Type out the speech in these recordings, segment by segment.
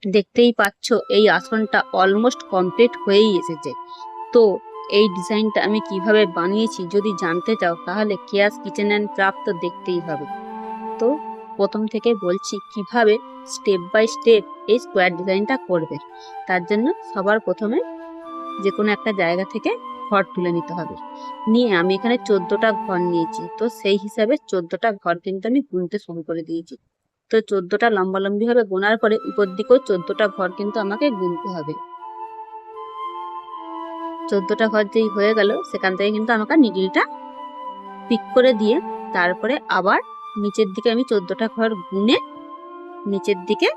দেখতেই পাচ্ছ এই আসনটা অলমোস্ট কমপ্লিট হয়েই এসেছে। তো এই ডিজাইনটা আমি কিভাবে বানিয়েছি যদি জানতে চাও তাহলে কেয়াস কিচেন অ্যান্ড ক্রাফট তো দেখতেই হবে। তো প্রথম থেকে বলছি কিভাবে স্টেপ বাই স্টেপ এই স্কোয়ার ডিজাইনটা করবে। তার জন্য সবার প্রথমে যে কোনো একটা জায়গা থেকে ঘর তুলে নিতে হবে। নিয়ে আমি এখানে 14টা ঘর নিয়েছি, তো সেই হিসাবে 14টা ঘর কিন্তু আমি গুনতে শুরু করে দিয়েছি। তো 14টা লম্বালম্বি ভাবে গোনার পরে উপর দিকেও 14টা ঘর কিন্তু আমাকে গুনতে হবে। 14টা ঘর যেই হয়ে গেল সেখান থেকে কিন্তু আমাকে নিডিলটা পিক করে দিয়ে তারপরে আবার নিচের দিকে আমি 14টা ঘর গুনে নিচের দিকে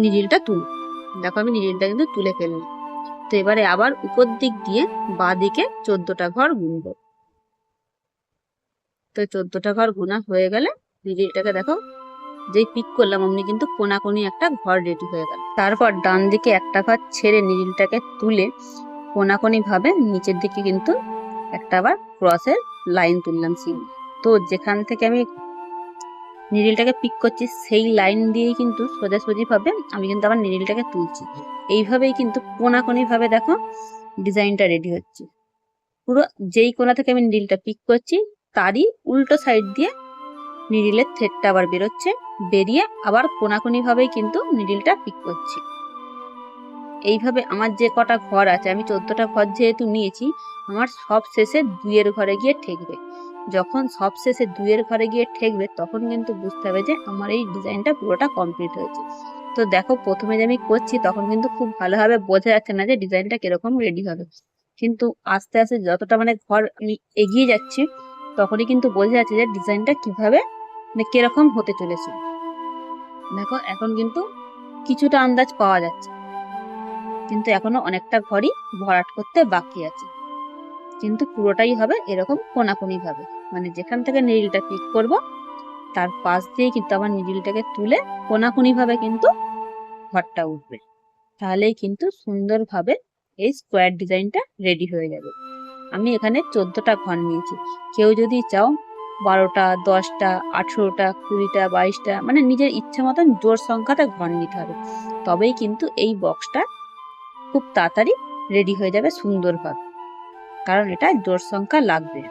নিডিলটা তুলি। দেখো আমি নিডিলটা কিন্তু তুলে ফেললাম। তো এবারে আবার উপর দিক দিয়ে বাঁ দিকে 14টা ঘর গুনবো। তো 14টা ঘর গোনা হয়ে গেলে নিডিলটাকে দেখো যেই পিক করলাম অমনি কিন্তু কোনাকুনি একটা ঘর রেডি হয়ে গেল। তারপর ডান দিকে একটা ঘর ছেড়ে নিডিলটাকে তুলে কোনাকুনি ভাবে নিচের দিকে কিন্তু একটা আবার ক্রসের লাইন তুললাম সিন। তো যেখান থেকে আমি নিডিলটাকে পিক করছি সেই লাইন দিয়েই কিন্তু সোজাসুজি ভাবে আমি কিন্তু আবার নিডিলটাকে তুলছি। এইভাবেই কিন্তু কোনাকুনি ভাবে দেখো ডিজাইনটা রেডি হচ্ছে। পুরো যেই কোনা থেকে আমি নিডিলটা পিক করছি তারই উল্টো সাইড দিয়ে নিডিলের থ্রেডটা আবার বেরোচ্ছে, বেরিয়ে আবার কোনাকুনি ভাবেই কিন্তু নিডিলটা পিক করছি। এইভাবে আমার যে কটা ঘর আছে, আমি 14টা ঘর যেহেতু নিয়েছি, আমার সব শেষে 2 ঘরে গিয়ে ঠেকবে। যখন সব শেষে 2 ঘরে গিয়ে ঠেকবে তখন কিন্তু বুঝতে হবে যে আমার এই ডিজাইনটা পুরোটা কমপ্লিট হয়েছে। তো দেখো প্রথমে যে আমি করছি তখন কিন্তু খুব ভালোভাবে বোঝা যাচ্ছে না যে ডিজাইনটা কিরকম রেডি হবে, কিন্তু আস্তে আস্তে যতটা ঘর আমি এগিয়ে যাচ্ছি তখনই কিন্তু বোঝা যাচ্ছে যে ডিজাইনটা কিভাবে কিরকম হতে চলেছে। দেখো এখন কিন্তু কিছুটা আন্দাজ পাওয়া যাচ্ছে, কিন্তু এখনো অনেকটা ঘরই ভরাট করতে বাকি আছে। কিন্তু পুরোটাই হবে এরকম কোনাকুনি ভাবে, যেখান থেকে নিডিলটা পিক করব তার পাশ দিয়ে কিন্তু আবার নিডিলটাকে তুলে কোনাকুনি ভাবে কিন্তু ঘরটা উঠবে। তাহলেই কিন্তু সুন্দরভাবে এই স্কোয়ার ডিজাইনটা রেডি হয়ে যাবে। আমি এখানে 14টা ঘর নিয়েছি। কেউ যদি চাও 12টা, 10টা, 18টা, 20টা, 22টা, নিজের ইচ্ছা মতন জোর সংখ্যাতে ঘর নিতে হবে। তবেই কিন্তু এই বক্সটা খুব তাড়াতাড়ি রেডি হয়ে যাবে সুন্দরভাবে, কারণ এটা জোর সংখ্যা লাগবে।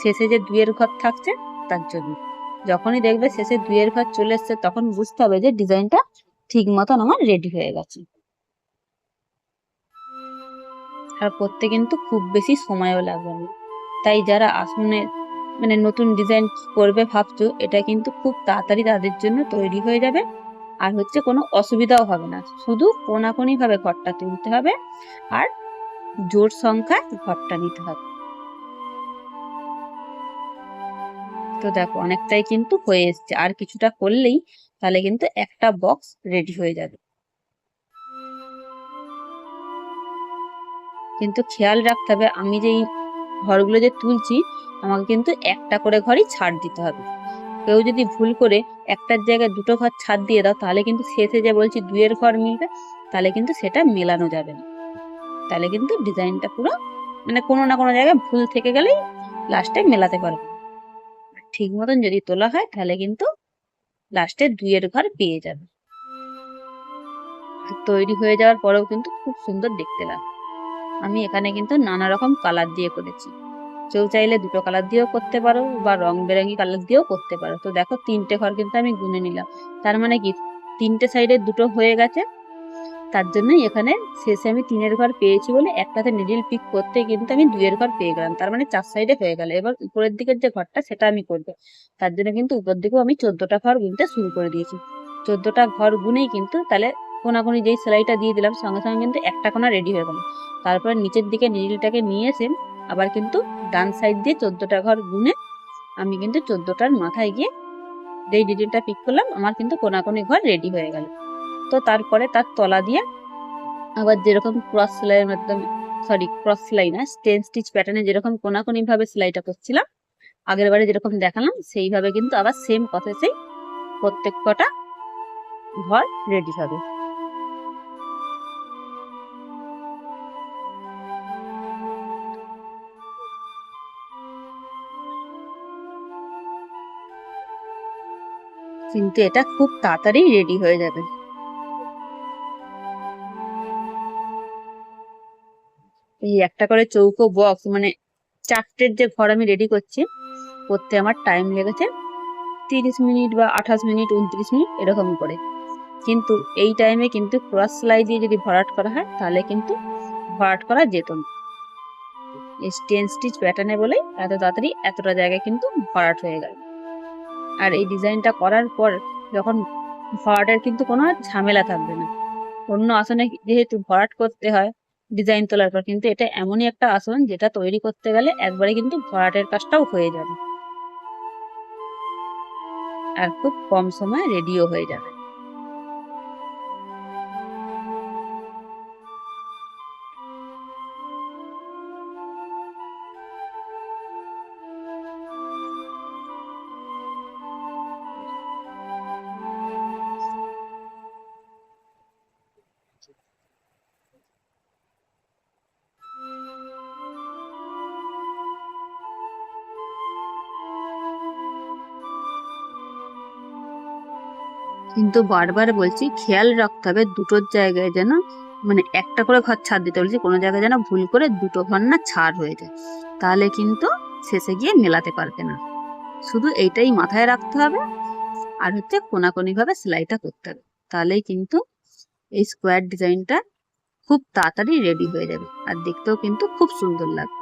শেষে যে 2 ঘর থাকছে তার জন্য যখনই দেখবে শেষে 2 ঘর চলে এসছে তখন বুঝতে হবে যে ডিজাইনটা ঠিক মতন আমার রেডি হয়ে গেছে। আর করতে কিন্তু খুব বেশি সময়ও লাগবে না। তাই যারা আসনে নতুন ডিজাইন করবে ভাবছো, এটা কিন্তু খুব তাড়াতাড়ি তাদের জন্য তৈরি হয়ে যাবে। আর কোনো অসুবিধাও হবে না, শুধু কোনাকুনি ভাবে ঘরটা তুলতে হবে আর জোড় সংখ্যা ঘরটা নিতে হবে। তো দেখো অনেকটাই কিন্তু হয়ে এসছে, আর কিছুটা করলেই তাহলে কিন্তু একটা বক্স রেডি হয়ে যাবে। কিন্তু খেয়াল রাখতে হবে আমি যেই ঘরগুলো যে তুলছি আমাকে কিন্তু একটা করে ঘরই ছাড় দিতে হবে। কেউ যদি ভুল করে একটার জায়গায় 2টো ঘর ছাড় দিয়ে দাও তাহলে কিন্তু শেষে যে বলছি 2 ঘর মিলবে, তাহলে কিন্তু সেটা মেলানো যাবে না। তাহলে কিন্তু ডিজাইনটা পুরো কোনো না কোনো জায়গায় ভুল থেকে গেলেই লাস্টে মেলাতে পারবে। ঠিক মতন যদি তোলা হয় তাহলে কিন্তু লাস্টে 2 ঘর পেয়ে যাবে। তৈরি হয়ে যাওয়ার পরেও কিন্তু খুব সুন্দর দেখতে লাগে। আমি এখানে কিন্তু নানা রকম কালার দিয়ে করেছি। কেউ চাইলে 2টো কালার দিয়েও করতে পারো বা রং বেরঙি কালার দিয়েও করতে পারো। তো দেখো 3টে ঘর কিন্তু আমি গুনে নিলাম, তার কি 3টে সাইডে 2টো হয়ে গেছে। তার জন্যই এখানে শেষে আমি 3 ঘর পেয়েছি বলে একটাতে নিডিল পিক করতে কিন্তু আমি 2 ঘর পেয়ে গেলাম, তার 4 সাইডে হয়ে গেল। এবার উপরের দিকের যে ঘরটা সেটা আমি করবো, তার জন্য কিন্তু উপর দিকেও আমি 14টা ঘর গুনতে শুরু করে দিয়েছি। 14টা ঘর গুনেই কিন্তু তাহলে কোনাকুনি যেই সেলাইটা দিয়ে দিলাম সঙ্গে সঙ্গে কিন্তু একটা কোনা রেডি হয়ে গেল। তারপর নিচের দিকে নিডিলটাকে নিয়ে এসে আবার কিন্তু ডান সাইড দিয়ে 14টা ঘর গুনে আমি কিন্তু 14টার মাথায় গিয়ে যেই নিডিলটা পিক করলাম আমার কিন্তু কোনাকুনি ঘর রেডি হয়ে গেল। তো তারপরে তার তলা দিয়ে আবার যেরকম ক্রস সেলাইয়ের মাধ্যমে ক্রস সেলাই না স্টেন স্টিচ প্যাটার্নে যেরকম কোনাকুনি ভাবে সেলাইটা করছিলাম আগের বারে যেরকম দেখালাম সেইভাবে কিন্তু আবার সেম প্রসেসেই প্রত্যেক কটা ঘর রেডি হবে। কিন্তু এটা খুব তাড়াতাড়ি রেডি হয়ে যাবে। এই একটা করে চৌকো বক্স মানে 4টের যে ঘর আমি রেডি করতে আমার টাইম লেগেছে 30 মিনিট বা 28 মিনিট 29 মিনিট এরকম করে। কিন্তু এই টাইমে কিন্তু ক্রস সেলাই দিয়ে যদি ভরাট করা হয় তাহলে কিন্তু ভরাট করা যেত না। এই স্টেন স্টিচ প্যাটার্নে বলে এত তাড়াতাড়ি এতটা জায়গায় কিন্তু ভরাট হয়ে গেল। আর এই ডিজাইনটা করার পর যখন ভরাটের কিন্তু কোনো ঝামেলা থাকবে না। অন্য আসনে যেহেতু ভরাট করতে হয় ডিজাইন তোলার পর, কিন্তু এটা এমনই একটা আসন যেটা তৈরি করতে গেলে একবারে কিন্তু ভরাটের কাজটাও হয়ে যাবে আর খুব কম সময়ে রেডিও হয়ে যাবে। কিন্তু বারবার বলছি খেয়াল রাখতে হবে দুটোর জায়গায় যেন মানে একটা করে ঘর ছাড় দিতে বলছি, কোনো জায়গায় যেন ভুল করে দুটো ঘর না ছাড় হয়ে যায়, তাহলে কিন্তু শেষে গিয়ে মেলাতে পারবে না। শুধু এইটাই মাথায় রাখতে হবে। আর হচ্ছে কোনাকুনি ভাবে সেলাইটা করতে হবে, তাহলেই কিন্তু এই স্কোয়ার ডিজাইনটা খুব তাড়াতাড়ি রেডি হয়ে যাবে আর দেখতেও কিন্তু খুব সুন্দর লাগবে।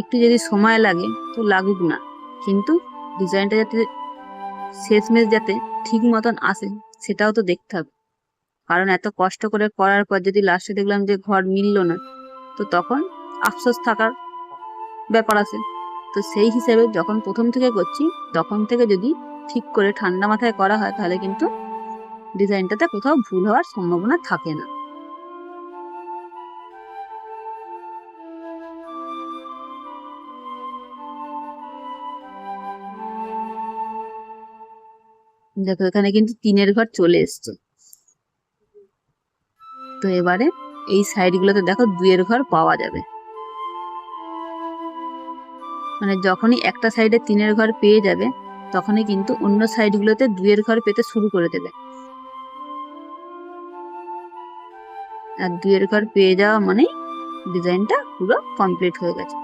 একটু যদি সময় লাগে তো লাগুক না, কিন্তু ডিজাইনটা যাতে শেষমেশ যাতে ঠিক মতন আসে সেটাও তো দেখতে হবে। কারণ এত কষ্ট করে করার পর যদি লাস্টে দেখলাম যে ঘর মিললো না, তো তখন আফসোস থাকার ব্যাপার আছে। তো সেই হিসেবে যখন প্রথম থেকে করছি তখন থেকে যদি ঠিক করে ঠান্ডা মাথায় করা হয় তাহলে কিন্তু ডিজাইনটাতে কোথাও ভুল হওয়ার সম্ভাবনা থাকে না। দেখো এখানে কিন্তু 3-এর ঘর চলে এসছে। তো এবারে এই সাইড গুলোতে দেখো 2-এর ঘর পাওয়া যাবে। মানে যখনই একটা সাইডে 3-এর ঘর পেয়ে যাবে তখনই কিন্তু অন্য সাইড গুলোতে 2-এর ঘর পেতে শুরু করে দেবে। আর 2-এর ঘর পেয়ে যাওয়া মানে ডিজাইনটা পুরো কমপ্লিট হয়ে গেছে।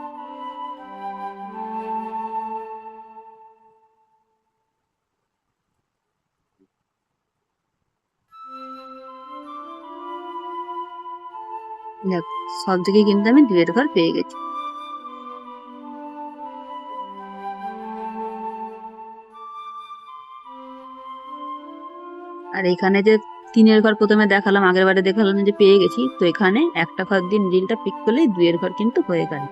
দেখো সব দিকে কিন্তু আমি 2-এর ঘর পেয়ে গেছি। আর এখানে যে 3-এর ঘর প্রথমে দেখালাম, আগের বারে দেখালাম যে পেয়ে গেছি, তো এখানে একটা ঘর দিয়ে নিডিলটা পিক করলেই 2-এর ঘর কিন্তু হয়ে গেল।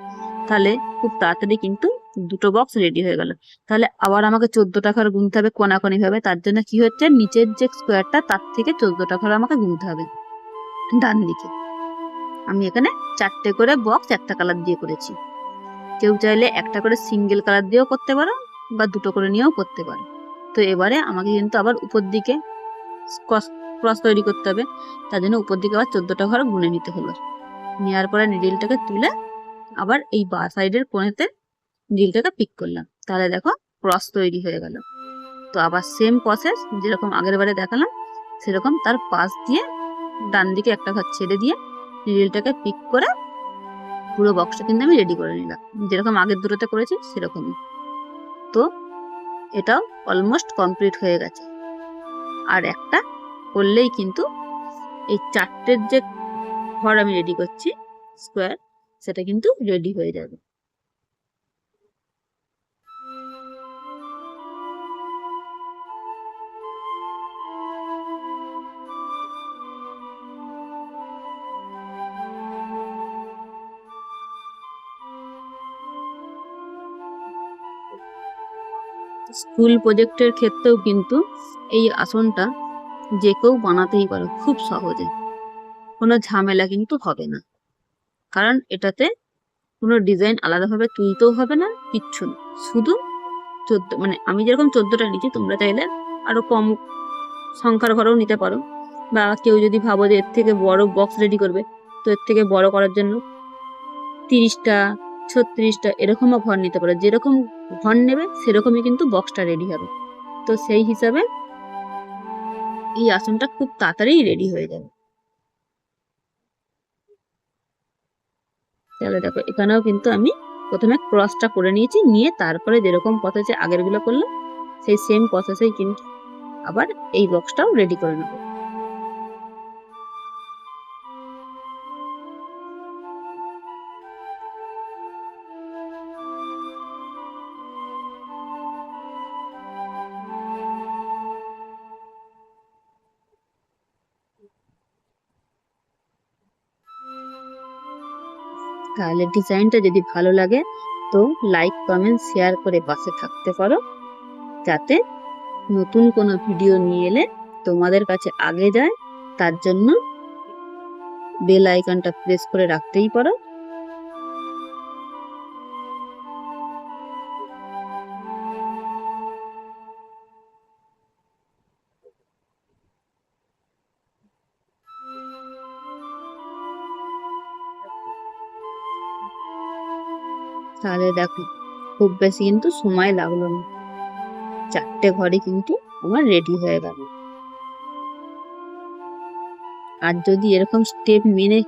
তাহলে খুব তাড়াতাড়ি কিন্তু দুটো বক্স রেডি হয়ে গেল। তাহলে আবার আমাকে 14টা ঘর গুনতে হবে কোনাকুনি ভাবে। তার জন্য কি হচ্ছে, নিচের যে স্কোয়ারটা তার থেকে 14টা ঘর আমাকে গুনতে হবে ডান দিকে। আমি এখানে 4টে করে বক্স একটা কালার দিয়ে করেছি। কেউ চাইলে একটা করে সিঙ্গেল কালার দিয়েও করতে পারো বা দুটো করে নিয়েও করতে পারো। তো এবারে আমাকে কিন্তু আবার উপর দিকে ক্রস তৈরি করতে হবে, তার জন্য উপর দিকে আবার 14টা ঘর গুনে নিতে হলো। নেওয়ার পরে নিডিলটাকে তুলে আবার এই বা সাইডের কোণেতে নিডিলটাকে পিক করলাম, তাহলে দেখো ক্রস তৈরি হয়ে গেল। তো আবার সেম প্রসেস যেরকম আগের বারে দেখালাম সেরকম তার পাশ দিয়ে ডান দিকে একটা ঘর ছেড়ে দিয়ে নিডিলটাকে পিক করে পুরো বক্সটা কিন্তু আমি রেডি করে নিলাম, যেরকম আগের দুটোতে করেছি সেরকমই। তো এটাও অলমোস্ট কমপ্লিট হয়ে গেছে। আর একটা করলেই কিন্তু এই 4টের যে ঘর আমি রেডি করছি স্কোয়ার, সেটা কিন্তু রেডি হয়ে যাবে। স্কুল প্রজেক্টের ক্ষেত্রেও কিন্তু এই আসনটা যে কেউ বানাতেই পারো খুব সহজে, কোনো ঝামেলা কিন্তু হবে না। কারণ এটাতে কোনো ডিজাইন আলাদাভাবে তুলতেও হবে না, কিচ্ছু না। শুধু 14 মানে আমি যেরকম 14টা নিচ্ছি, তোমরা চাইলে আরো কম সংখ্যার ঘরেও নিতে পারো। বা কেউ যদি ভাবো যে এর থেকে বড় বক্স রেডি করবে, তো এর থেকে বড় করার জন্য 30টা 36টা এরকমও ঘর নিতে পারো। যেরকম ঘর নেবে সেরকমই কিন্তু বক্সটা রেডি হবে। তো সেই হিসাবে এই আসনটা খুব তাড়াতাড়ি রেডি হয়ে যাবে। তাহলে দেখো এখানেও কিন্তু আমি প্রথমে ক্রসটা করে নিয়েছি, নিয়ে তারপরে যেরকম প্রসেসে আগের গুলো করলাম সেই সেম প্রসেসেই কিন্তু আবার এই বক্সটাও রেডি করে নেব। তাহলে ডিজাইনটা যদি ভালো লাগে তো লাইক কমেন্ট শেয়ার করে পাশে থাকতে পারো, যাতে নতুন কোনো ভিডিও নিয়ে এলে তোমাদের কাছে আগে যায়। তার জন্য বেল আইকনটা প্রেস করে রাখতেই পারো। তাহলে দেখো খুব বেশি কিন্তু সময় লাগলো না, 4টে ঘরে কিন্তু আমার রেডি হয়ে গেল। আর যদি এরকম স্টেপ মেনে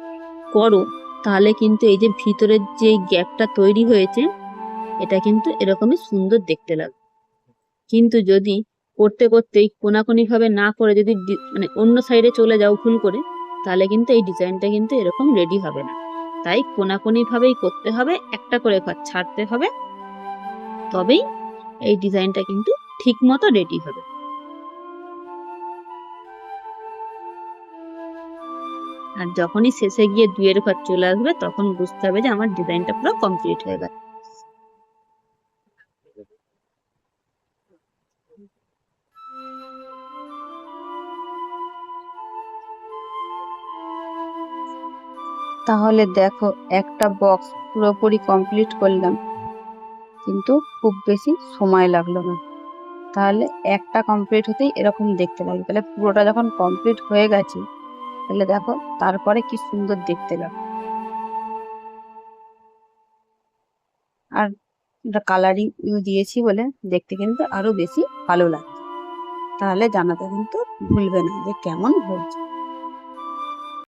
করো তাহলে কিন্তু এই যে ভিতরের যে গ্যাপটা তৈরি হয়েছে এটা কিন্তু এরকমই সুন্দর দেখতে লাগবে। কিন্তু যদি করতে করতেই কোনাকুনি ভাবে না করে যদি মানে অন্য সাইডে চলে যাও ভুল করে, তাহলে কিন্তু এই ডিজাইনটা কিন্তু এরকম রেডি হবে না। তাই কোনাকুনি ভাবেই করতে হবে, একটা করে ঘর ছাড়তে হবে, তবেই এই ডিজাইনটা কিন্তু ঠিক মতো রেডি হবে। আর যখনই শেষে গিয়ে 2 ঘর চলে আসবে তখন বুঝতে হবে যে আমার ডিজাইনটা পুরো কমপ্লিট হয়ে গেছে। তাহলে দেখো একটা বক্স পুরোপুরি কমপ্লিট করলাম, কিন্তু খুব বেশি সময় লাগলো না। তাহলে একটা কমপ্লিট হতেই এরকম দেখতে লাগবে। তাহলে পুরোটা যখন কমপ্লিট হয়ে গেছে তাহলে দেখো তারপরে কি সুন্দর দেখতে লাগবে। আর এটা কালারিং দিয়েছি বলে দেখতে কিন্তু আরো বেশি ভালো লাগছে। তাহলে জানাতে কিন্তু ভুলবে না যে কেমন হয়েছে।